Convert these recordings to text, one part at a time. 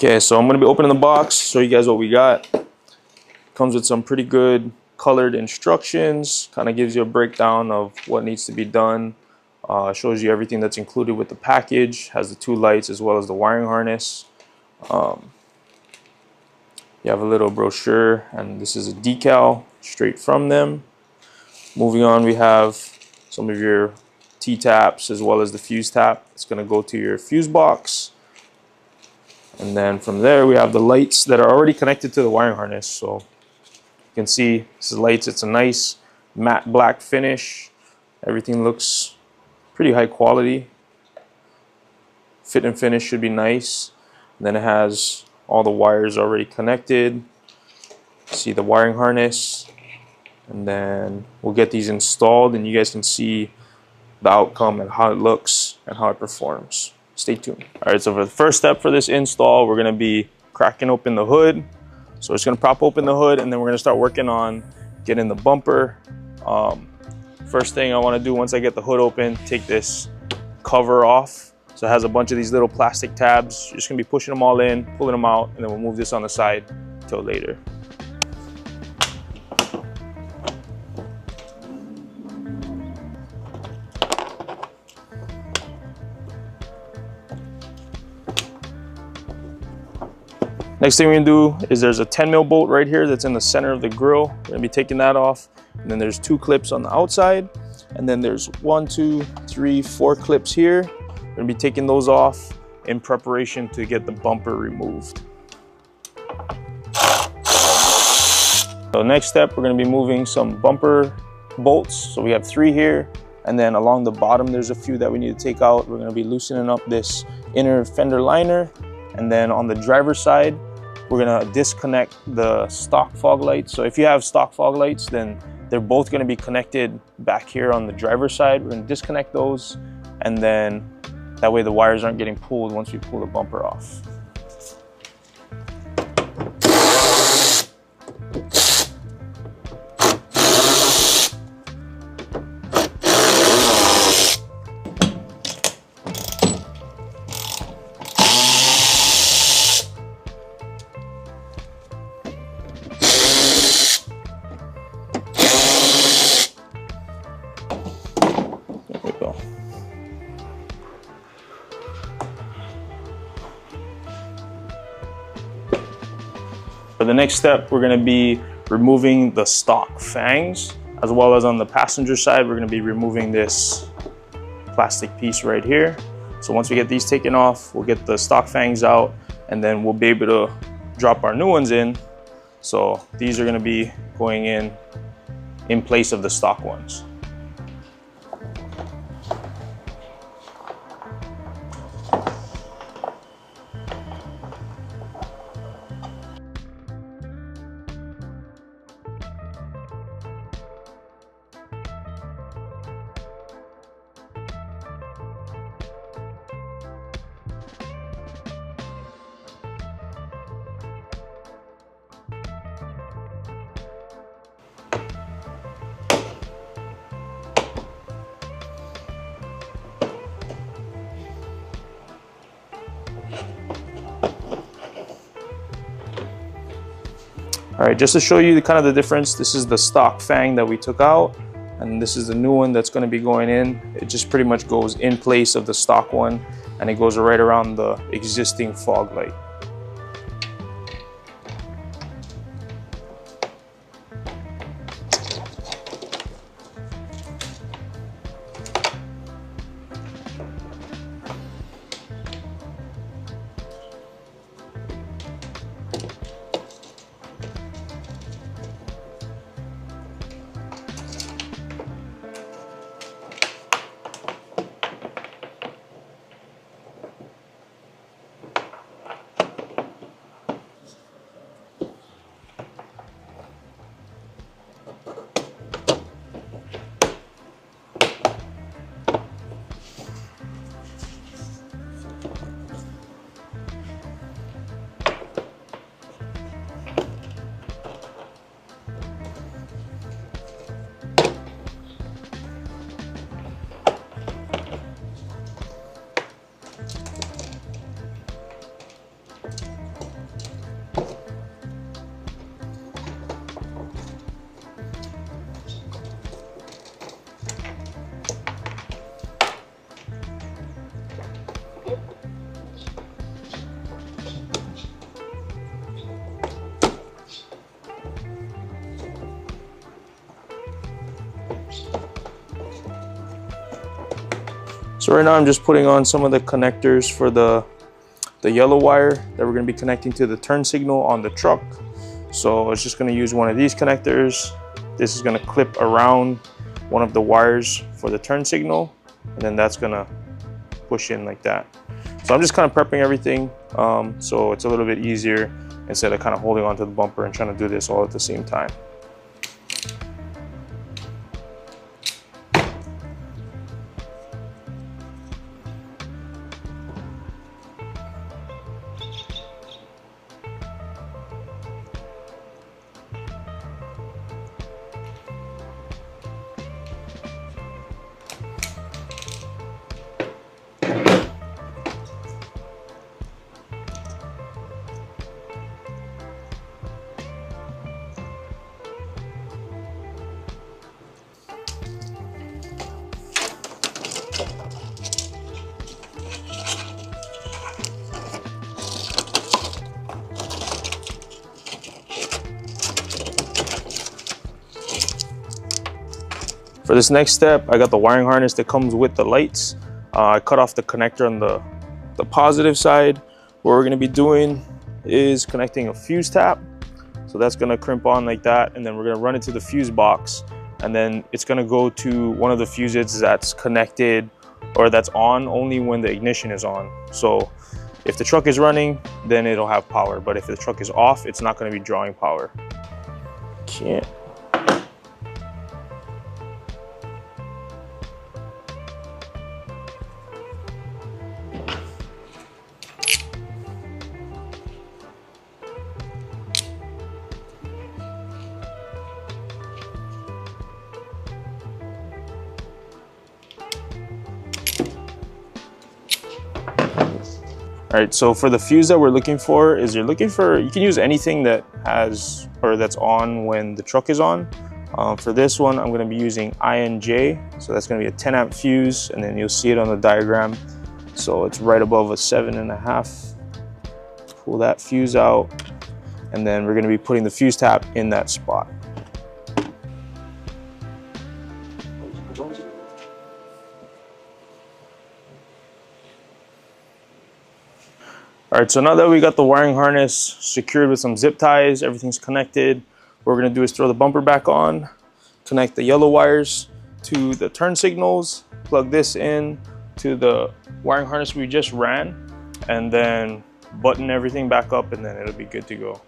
Okay, so I'm gonna be opening the box, show you guys what we got. Comes with some pretty good colored instructions, kind of gives you a breakdown of what needs to be done. Shows you everything that's included with the package, has the 2 lights as well as the wiring harness. You have a little brochure, and this is a decal straight from them. Moving on, we have some of your T-taps as well as the fuse tap. It's going to go to your fuse box. And then from there, we have the lights that are already connected to the wiring harness. So you can see this is lights. It's a nice matte black finish. Everything looks pretty high quality. Fit and finish should be nice. And then it has all the wires already connected. See the wiring harness. And then we'll get these installed and you guys can see the outcome and how it looks and how it performs. Stay tuned. All right, so for the first step for this install, we're gonna be cracking open the hood. So we're just gonna prop open the hood and then we're gonna start working on getting the bumper. First thing I wanna do once I get the hood open, take this cover off. So it has a bunch of these little plastic tabs. You're just gonna be pushing them all in, pulling them out, and then we'll move this on the side till later. Next thing we're gonna do is there's a 10 mil bolt right here that's in the center of the grill. We're gonna be taking that off. And then there's 2 clips on the outside. And then there's 1, 2, 3, 4 clips here. We're gonna be taking those off in preparation to get the bumper removed. So next step, we're gonna be moving some bumper bolts. So we have 3 here. And then along the bottom, there's a few that we need to take out. We're gonna be loosening up this inner fender liner. And then on the driver's side, we're gonna disconnect the stock fog lights. So if you have stock fog lights, then they're both gonna be connected back here on the driver's side. We're gonna disconnect those, and then that way the wires aren't getting pulled once we pull the bumper off. For the next step, we're gonna be removing the stock fangs, as well as on the passenger side, we're gonna be removing this plastic piece right here. So once we get these taken off, we'll get the stock fangs out, and then we'll be able to drop our new ones in. So these are gonna be going in place of the stock ones. All right, just to show you kind of the difference, this is the stock fang that we took out, and this is the new one that's going to be going in. It just pretty much goes in place of the stock one, and it goes right around the existing fog light. So right now I'm just putting on some of the connectors for the yellow wire that we're going to be connecting to the turn signal on the truck. So it's just going to use one of these connectors. This is going to clip around one of the wires for the turn signal, and then that's going to push in like that. So I'm just kind of prepping everything so it's a little bit easier instead of kind of holding onto the bumper and trying to do this all at the same time. For this next step, I got the wiring harness that comes with the lights. I cut off the connector on the positive side. What we're gonna be doing is connecting a fuse tap. So that's gonna crimp on like that, and then we're gonna run it to the fuse box, and then it's gonna go to one of the fuses that's connected or that's on only when the ignition is on. So if the truck is running, then it'll have power, but if the truck is off, it's not gonna be drawing power. Can't. All right, so for the fuse that we're looking for is you can use anything that has or that's on when the truck is on. For this one, I'm gonna be using INJ, so that's gonna be a 10 amp fuse, and then you'll see it on the diagram. So it's right above a 7.5. Pull that fuse out, and then we're gonna be putting the fuse tap in that spot. All right, so now that we got the wiring harness secured with some zip ties, everything's connected, what we're gonna do is throw the bumper back on, connect the yellow wires to the turn signals, plug this in to the wiring harness we just ran, and then button everything back up, and then it'll be good to go.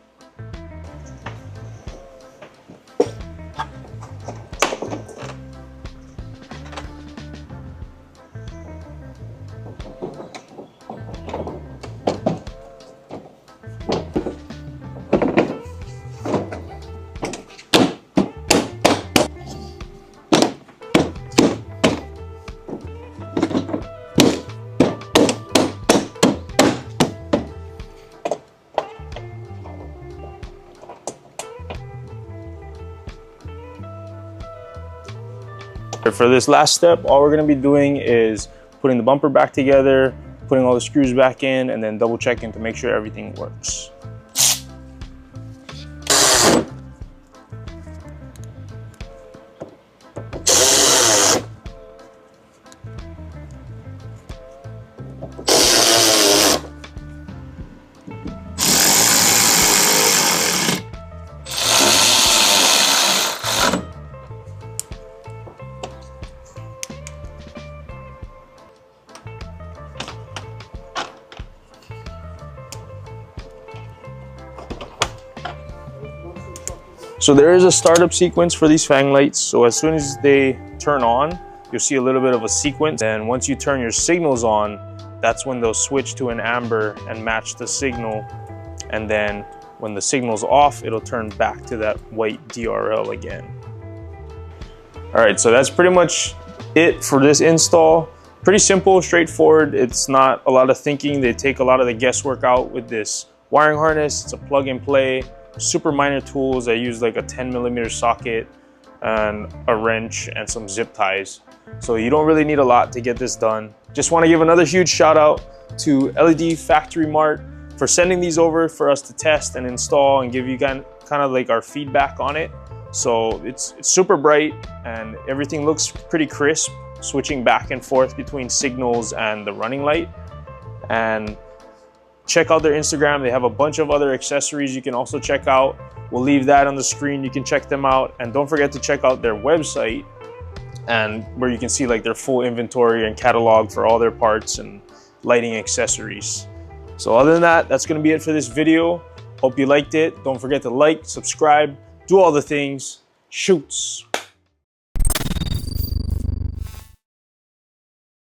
For this last step, all we're going to be doing is putting the bumper back together, putting all the screws back in, and then double checking to make sure everything works. So there is a startup sequence for these fang lights. So as soon as they turn on, you'll see a little bit of a sequence. And once you turn your signals on, that's when they'll switch to an amber and match the signal. And then when the signal's off, it'll turn back to that white DRL again. All right, so that's pretty much it for this install. Pretty simple, straightforward. It's not a lot of thinking. They take a lot of the guesswork out with this wiring harness. It's a plug and play. Super minor tools. I use like a 10mm socket and a wrench and some zip ties. So you don't really need a lot to get this done. Just want to give another huge shout out to LED Factory Mart for sending these over for us to test and install and give you kind of like our feedback on it. So it's super bright and everything looks pretty crisp. switching back and forth between signals and the running light. And check out their Instagram. They have a bunch of other accessories you can also check out. We'll leave that on the screen. You can check them out. And don't forget to check out their website, and where you can see like their full inventory and catalog for all their parts and lighting accessories. So other than that, that's gonna be it for this video. Hope you liked it. Don't forget to like, subscribe, do all the things. Shoots.